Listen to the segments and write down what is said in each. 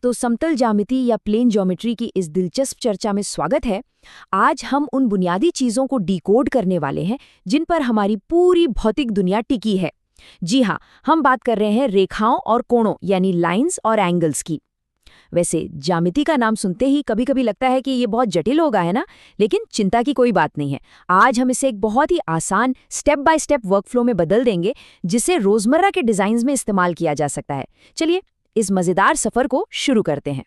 तो समतल ज्यामिति या प्लेन ज्योमेट्री की इस दिलचस्प चर्चा में स्वागत है। आज हम उन बुनियादी चीजों को डिकोड करने वाले हैं जिन पर हमारी पूरी भौतिक दुनिया टिकी है। जी हाँ, हम बात कर रहे हैं रेखाओं और कोणों यानी लाइंस और एंगल्स की। वैसे ज्यामिति का नाम सुनते ही कभी कभी लगता है कि ये बहुत जटिल होगा, है ना? लेकिन चिंता की कोई बात नहीं है। आज हम इसे एक बहुत ही आसान स्टेप बाय स्टेप वर्कफ्लो में बदल देंगे जिसे रोजमर्रा के डिजाइन में इस्तेमाल किया जा सकता है। चलिए इस मजेदार सफर को शुरू करते हैं।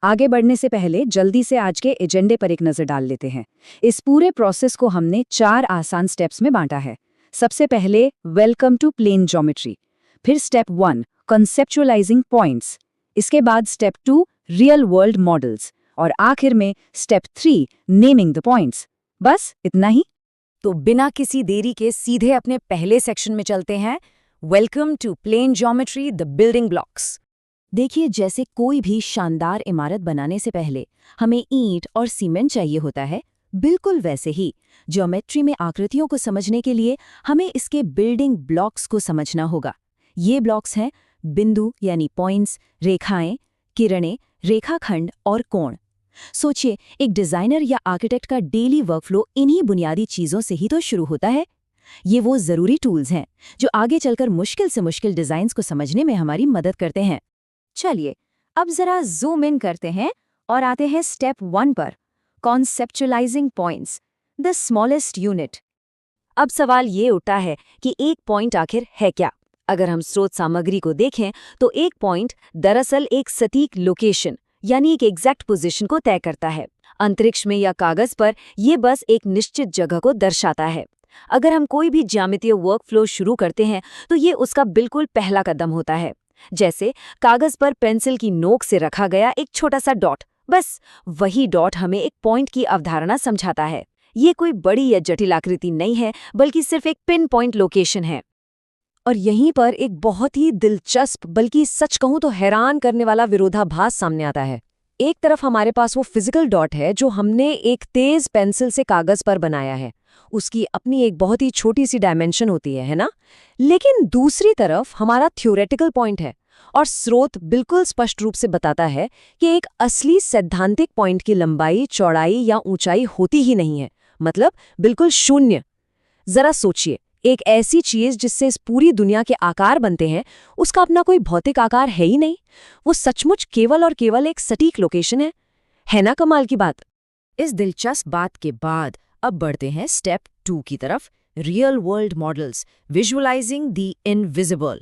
आगे बढ़ने से पहले जल्दी से आज के एजेंडे पर एक नजर डाल लेते हैं। इस पूरे प्रोसेस को हमने 4 आसान स्टेप्स में बांटा है। सबसे पहले वेलकम टू प्लेन ज्योमेट्री, फिर स्टेप 1 कॉन्सेप्चुअलाइजिंग पॉइंट्स, इसके बाद स्टेप 2 रियल वर्ल्ड मॉडल्स और आखिर में स्टेप 3 नेमिंग द पॉइंट्स। बस इतना ही। तो बिना किसी देरी के सीधे अपने पहले सेक्शन में चलते हैं। Welcome to plane geometry, the building blocks. देखिए, जैसे कोई भी शानदार इमारत बनाने से पहले हमें ईंट और सीमेंट चाहिए होता है, बिल्कुल वैसे ही ज्योमेट्री में आकृतियों को समझने के लिए हमें इसके बिल्डिंग ब्लॉक्स को समझना होगा। ये ब्लॉक्स हैं बिंदु यानी पॉइंट्स, रेखाएं, किरणें, रेखाखंड और कोण। सोचिए, एक डिजाइनर या आर्किटेक्ट का डेली वर्कफ्लो इन्हीं बुनियादी चीजों से ही तो शुरू होता है। ये वो जरूरी टूल्स हैं जो आगे चलकर मुश्किल से मुश्किल डिजाइन्स को समझने में हमारी मदद करते हैं। चलिए अब जरा जूम इन करते हैं और आते हैं स्टेप 1 पर, कॉन्सेप्चुअलाइजिंग पॉइंट्स, द स्मॉलेस्ट यूनिट। अब सवाल ये उठता है कि एक पॉइंट आखिर है क्या? अगर हम स्रोत सामग्री को देखें तो एक पॉइंट दरअसल एक सटीक लोकेशन यानी एक एग्जैक्ट पोजीशन को तय करता है। अंतरिक्ष में या कागज पर यह बस एक निश्चित जगह को दर्शाता है। अगर हम कोई भी ज्यामितीय वर्कफ्लो शुरू करते हैं तो ये उसका बिल्कुल पहला कदम होता है। जैसे कागज पर पेंसिल की नोक से रखा गया एक छोटा सा डॉट, बस वही डॉट हमें एक पॉइंट की अवधारणा समझाता है। ये कोई बड़ी या जटिल आकृति नहीं है, बल्कि सिर्फ एक पिन पॉइंट लोकेशन है। और यहीं पर एक बहुत ही दिलचस्प, बल्कि सच कहूं तो हैरान करने वाला विरोधाभास सामने आता है। एक तरफ हमारे पास वो फिजिकल डॉट है जो हमने एक तेज पेंसिल से कागज पर बनाया है, उसकी अपनी एक बहुत ही छोटी सी डायमेंशन होती है ना? लेकिन दूसरी तरफ हमारा थ्योरेटिकल पॉइंट है और स्रोत बिल्कुल स्पष्ट रूप से बताता है कि एक असली सैद्धांतिक पॉइंट की लंबाई, चौड़ाई या ऊंचाई होती ही नहीं है, मतलब बिल्कुल शून्य। जरा सोचिए, एक ऐसी चीज जिससे इस पूरी दुनिया के आकार बनते हैं, उसका अपना कोई भौतिक आकार है ही नहीं। वो सचमुच केवल और केवल एक सटीक लोकेशन है ना? कमाल की बात। इस दिलचस्प बात के बाद अब बढ़ते हैं स्टेप 2 की तरफ, real world models, visualising the invisible.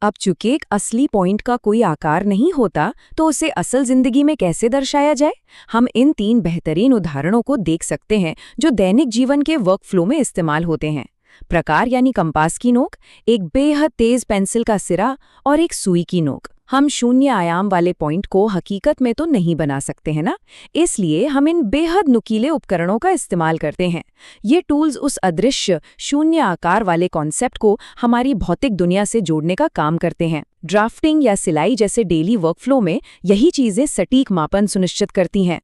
अब चूंकि एक असली पॉइंट का कोई आकार नहीं होता, तो उसे असल जिंदगी में कैसे दर्शाया जाए? हम इन 3 बेहतरीन उदाहरणों को देख सकते हैं जो दैनिक जीवन के वर्कफ्लो में इस्तेमाल होते हैं। प्रकार यानी कंपास की नोक, एक बेहद तेज पेंसिल का सिरा और एक सुई की नोक। हम शून्य आयाम वाले पॉइंट को हकीकत में तो नहीं बना सकते हैं ना, इसलिए हम इन बेहद नुकीले उपकरणों का इस्तेमाल करते हैं। ये टूल्स उस अदृश्य शून्य आकार वाले कॉन्सेप्ट को हमारी भौतिक दुनिया से जोड़ने का काम करते हैं। ड्राफ्टिंग या सिलाई जैसे डेली वर्कफ्लो में यही चीजें सटीक मापन सुनिश्चित करती हैं।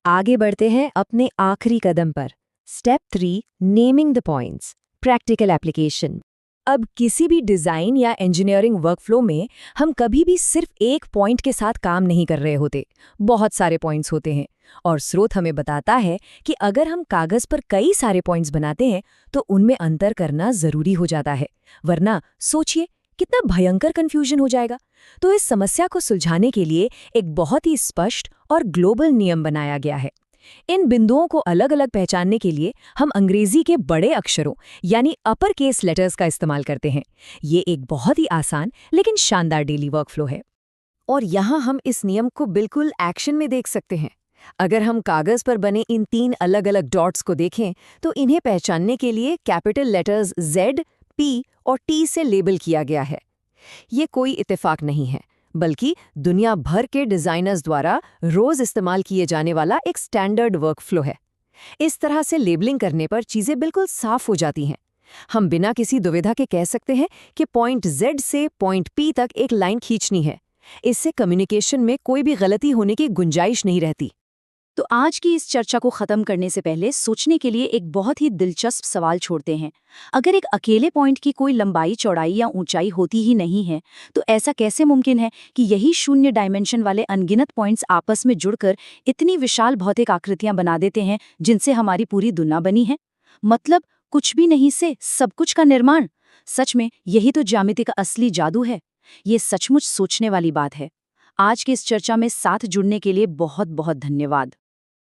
आगे बढ़ते हैं अपने आखिरी कदम पर, step 3 naming the points, practical application. अब किसी भी डिज़ाइन या इंजीनियरिंग वर्कफ्लो में हम कभी भी सिर्फ एक पॉइंट के साथ काम नहीं कर रहे होते, बहुत सारे पॉइंट्स होते हैं। और स्रोत हमें बताता है कि अगर हम कागज पर कई सारे पॉइंट्स बनाते हैं तो उनमें अंतर करना ज़रूरी हो जाता है, वरना सोचिए कितना भयंकर कन्फ्यूजन हो जाएगा। तो इस समस्या को सुलझाने के लिए एक बहुत ही स्पष्ट और ग्लोबल नियम बनाया गया है। इन बिंदुओं को अलग अलग पहचानने के लिए हम अंग्रेजी के बड़े अक्षरों यानी अपर केस लेटर्स का इस्तेमाल करते हैं। ये एक बहुत ही आसान लेकिन शानदार डेली वर्कफ्लो है। और यहाँ हम इस नियम को बिल्कुल एक्शन में देख सकते हैं। अगर हम कागज पर बने इन 3 अलग अलग डॉट्स को देखें तो इन्हें पहचानने के लिए कैपिटल लेटर्स Z, P और T से लेबल किया गया है। ये कोई इत्तेफाक नहीं है, बल्कि दुनिया भर के डिजाइनर्स द्वारा रोज इस्तेमाल किए जाने वाला एक स्टैंडर्ड वर्कफ्लो है। इस तरह से लेबलिंग करने पर चीजें बिल्कुल साफ हो जाती हैं। हम बिना किसी दुविधा के कह सकते हैं कि पॉइंट Z से पॉइंट P तक एक लाइन खींचनी है। इससे कम्युनिकेशन में कोई भी गलती होने की गुंजाइश नहीं रहती। तो आज की इस चर्चा को खत्म करने से पहले सोचने के लिए एक बहुत ही दिलचस्प सवाल छोड़ते हैं। अगर एक अकेले पॉइंट की कोई लंबाई, चौड़ाई या ऊंचाई होती ही नहीं है, तो ऐसा कैसे मुमकिन है कि यही शून्य डायमेंशन वाले अनगिनत पॉइंट्स आपस में जुड़कर इतनी विशाल भौतिक आकृतियां बना देते हैं जिनसे हमारी पूरी दुनिया बनी है? मतलब कुछ भी नहीं से सब कुछ का निर्माण। सच में यही तो ज्यामिति का असली जादू है। ये सचमुच सोचने वाली बात है। आज की इस चर्चा में साथ जुड़ने के लिए बहुत बहुत धन्यवाद।